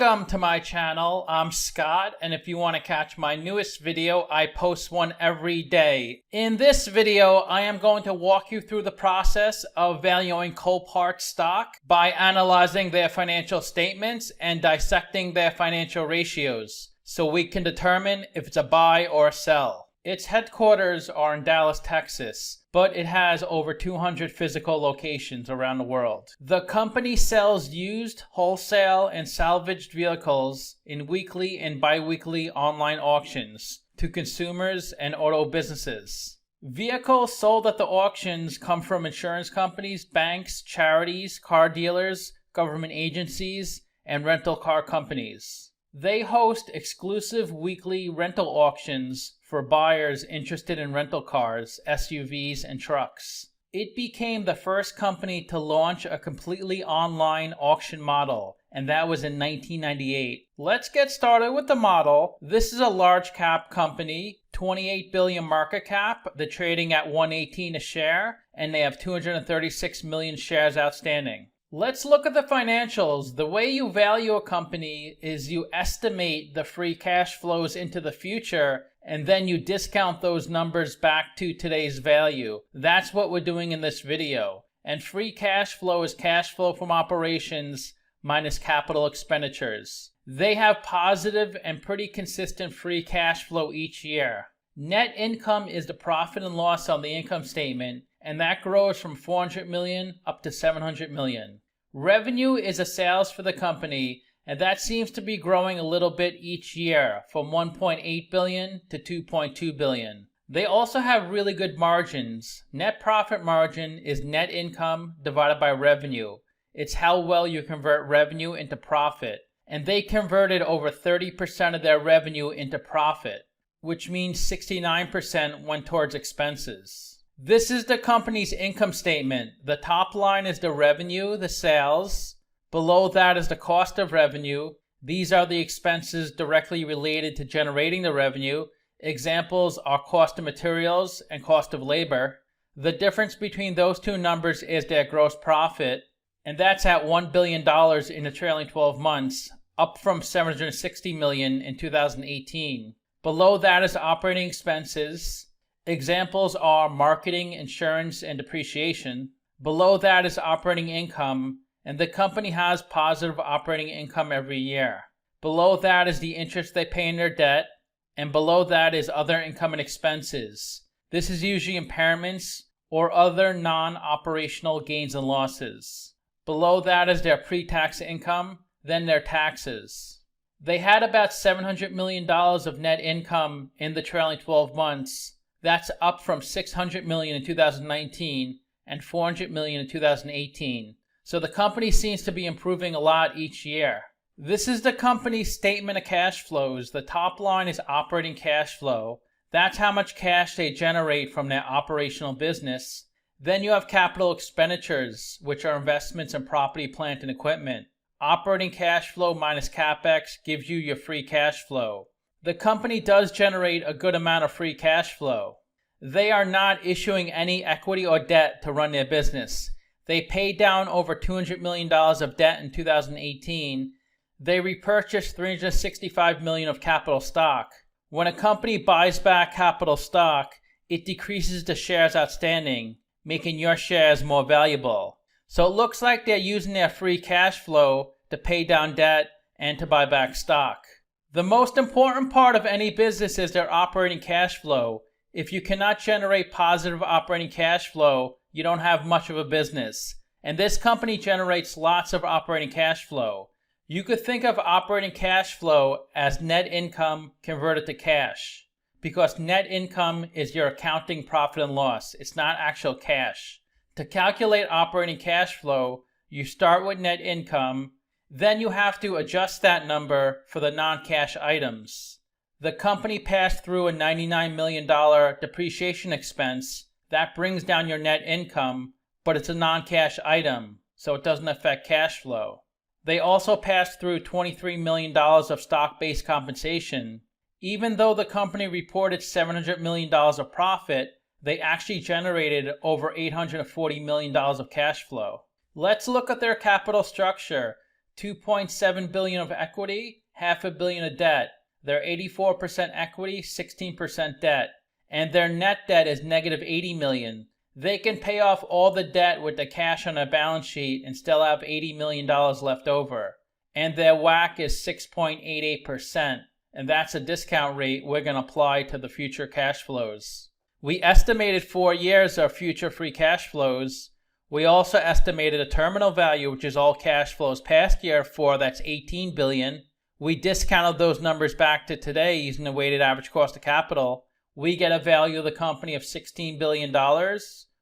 Welcome to my channel. I'm Scott, and if you want to catch my newest video, I post one every day. In this video, I am going to walk you through the process of valuing Copart stock by analyzing their financial statements and dissecting their financial ratios so we can determine if it's a buy or a sell. Its headquarters are in Dallas, Texas, but it has over 200 physical locations around the world. The company sells used, wholesale, and salvaged vehicles in weekly and bi-weekly online auctions to consumers and auto businesses. Vehicles sold at the auctions come from insurance companies, banks, charities, car dealers, government agencies, and rental car companies. They host exclusive weekly rental auctions for buyers interested in rental cars, SUVs, and trucks. It became the first company to launch a completely online auction model, and that was in 1998. Let's get started with the model. This is a large cap company, 28 billion market cap. They're trading at $118 a share, and they have 236 million shares outstanding. Let's look at the financials. The way you value a company is you estimate the free cash flows into the future, and then you discount those numbers back to today's value. That's what we're doing in this video. And free cash flow is cash flow from operations minus capital expenditures. They have positive and pretty consistent free cash flow each year. Net income is the profit and loss on the income statement, and that grows from 400 million up to 700 million. Revenue is a sales for the company, and that seems to be growing a little bit each year, from 1.8 billion to 2.2 billion. They also have really good margins. Net profit margin is net income divided by revenue. It's how well you convert revenue into profit. And they converted over 30% of their revenue into profit, which means 69% went towards expenses. This is the company's income statement. The top line is the revenue, the sales. Below that is the cost of revenue. These are the expenses directly related to generating the revenue. Examples are cost of materials and cost of labor. The difference between those two numbers is their gross profit, and that's at $1 billion in the trailing 12 months, up from $760 million in 2018. Below that is operating expenses. Examples are marketing, insurance, and depreciation. Below that is operating income, and the company has positive operating income every year. Below that is the interest they pay in their debt, and below that is other income and expenses. This is usually impairments or other non-operational gains and losses. Below that is their pre-tax income, then their taxes. They had about $700 million of net income in the trailing 12 months. That's up from $600 million in 2019 and $400 million in 2018. So the company seems to be improving a lot each year. This is the company's statement of cash flows. The top line is operating cash flow. That's how much cash they generate from their operational business. Then you have capital expenditures, which are investments in property, plant, and equipment. Operating cash flow minus CapEx gives you your free cash flow. The company does generate a good amount of free cash flow. They are not issuing any equity or debt to run their business. They paid down over $200 million of debt in 2018. They repurchased $365 million of capital stock. When a company buys back capital stock, it decreases the shares outstanding, making your shares more valuable. So it looks like they're using their free cash flow to pay down debt and to buy back stock. The most important part of any business is their operating cash flow. If you cannot generate positive operating cash flow, you don't have much of a business. And this company generates lots of operating cash flow. You could think of operating cash flow as net income converted to cash, because net income is your accounting profit and loss. It's not actual cash. To calculate operating cash flow, you start with net income. Then you have to adjust that number for the non-cash items. The company passed through a $99 million depreciation expense. That brings down your net income, but it's a non-cash item, so it doesn't affect cash flow. They also passed through $23 million of stock-based compensation. Even though the company reported $700 million of profit, they actually generated over $840 million of cash flow. Let's look at their capital structure. $2.7 billion of equity, $500 million of debt. They're 84% equity, 16% debt. And their net debt is negative $80 million. They can pay off all the debt with the cash on their balance sheet and still have $80 million left over. And their WACC is 6.88%. And that's a discount rate we're going to apply to the future cash flows. We estimated 4 years of future free cash flows. We also estimated a terminal value, which is all cash flows past year 4, that's $18 billion. We discounted those numbers back to today using the weighted average cost of capital. We get a value of the company of $16 billion.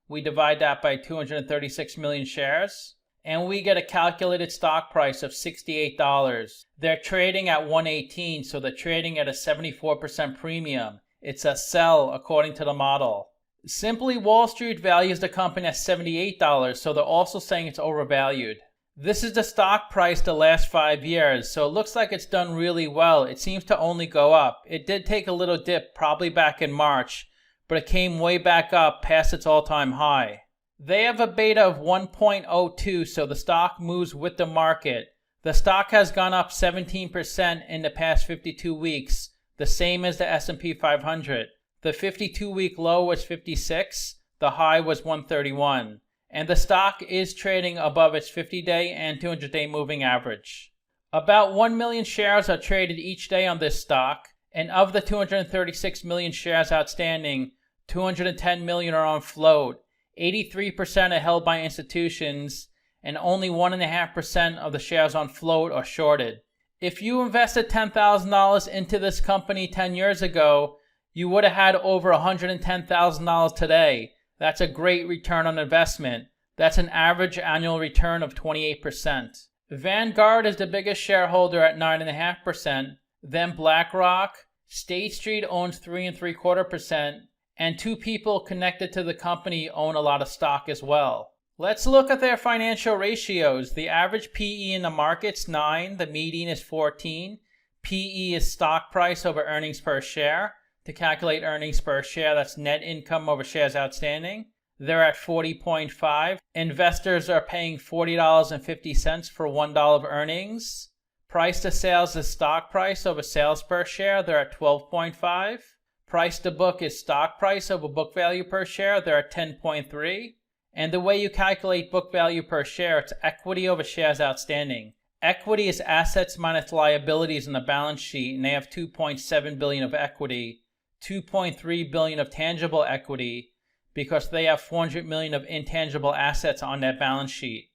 We divide that by 236 million shares. And we get a calculated stock price of $68. They're trading at 118, so they're trading at a 74% premium. It's a sell according to the model. Simply Wall Street values the company at $78, so they're also saying it's overvalued. This is the stock price the last 5 years, so it looks like it's done really well. It seems to only go up. It did take a little dip, probably back in March, but it came way back up past its all-time high. They have a beta of 1.02, so the stock moves with the market. The stock has gone up 17% in the past 52 weeks, the same as the S&P 500. The 52-week low was 56, the high was 131. And the stock is trading above its 50-day and 200-day moving average. About 1 million shares are traded each day on this stock, and of the 236 million shares outstanding, 210 million are on float. 83% are held by institutions, and only 1.5% of the shares on float are shorted. If you invested $10,000 into this company 10 years ago, you would have had over $110,000 today. That's a great return on investment. That's an average annual return of 28%. Vanguard is the biggest shareholder at 9.5%. Then BlackRock. State Street owns 3.75%. And 2 people connected to the company own a lot of stock as well. Let's look at their financial ratios. The average PE in the market's 9. The median is 14. PE is stock price over earnings per share. To calculate earnings per share, that's net income over shares outstanding. They're at 40.5. Investors are paying $40.50 for $1 of earnings. Price to sales is stock price over sales per share. They're at 12.5. Price to book is stock price over book value per share. They're at 10.3. And the way you calculate book value per share, it's equity over shares outstanding. Equity is assets minus liabilities in the balance sheet, and they have $2.7 billion of equity. $2.3 billion of tangible equity because they have $400 million of intangible assets on their balance sheet.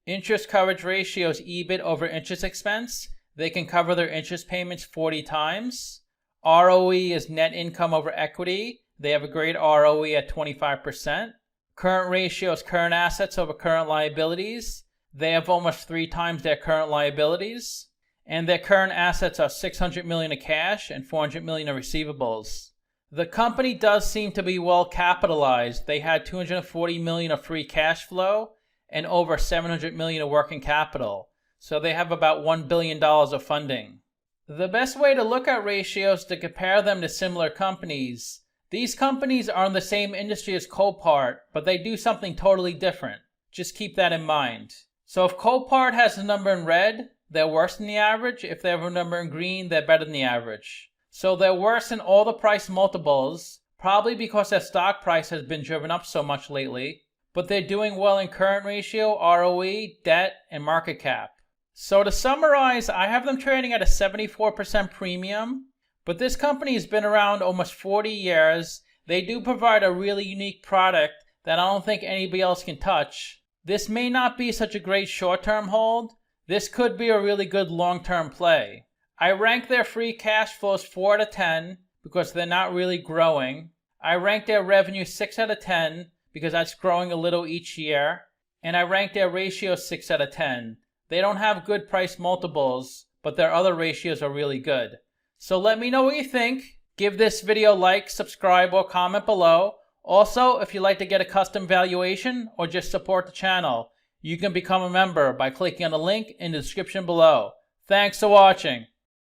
Interest coverage ratio is EBIT over interest expense. They can cover their interest payments 40 times. ROE is net income over equity. They have a great ROE at 25%. Current ratio is current assets over current liabilities. They have almost 3 times their current liabilities. And their current assets are $600 million of cash and $400 million of receivables. The company does seem to be well capitalized. They had $240 million of free cash flow and over $700 million of working capital. So they have about $1 billion of funding. The best way to look at ratios is to compare them to similar companies. These companies are in the same industry as Copart, but they do something totally different. Just keep that in mind. So if Copart has a number in red, they're worse than the average. If they have a number in green, they're better than the average. So they're worse in all the price multiples, probably because their stock price has been driven up so much lately. But they're doing well in current ratio, ROE, debt, and market cap. So to summarize, I have them trading at a 74% premium. But this company has been around almost 40 years. They do provide a really unique product that I don't think anybody else can touch. This may not be such a great short-term hold. This could be a really good long-term play. I rank their free cash flows 4 out of 10 because they're not really growing. I rank their revenue 6 out of 10 because that's growing a little each year. And I rank their ratio 6 out of 10. They don't have good price multiples, but their other ratios are really good. So let me know what you think. Give this video a like, subscribe, or comment below. Also, if you'd like to get a custom valuation or just support the channel, you can become a member by clicking on the link in the description below. Thanks for watching.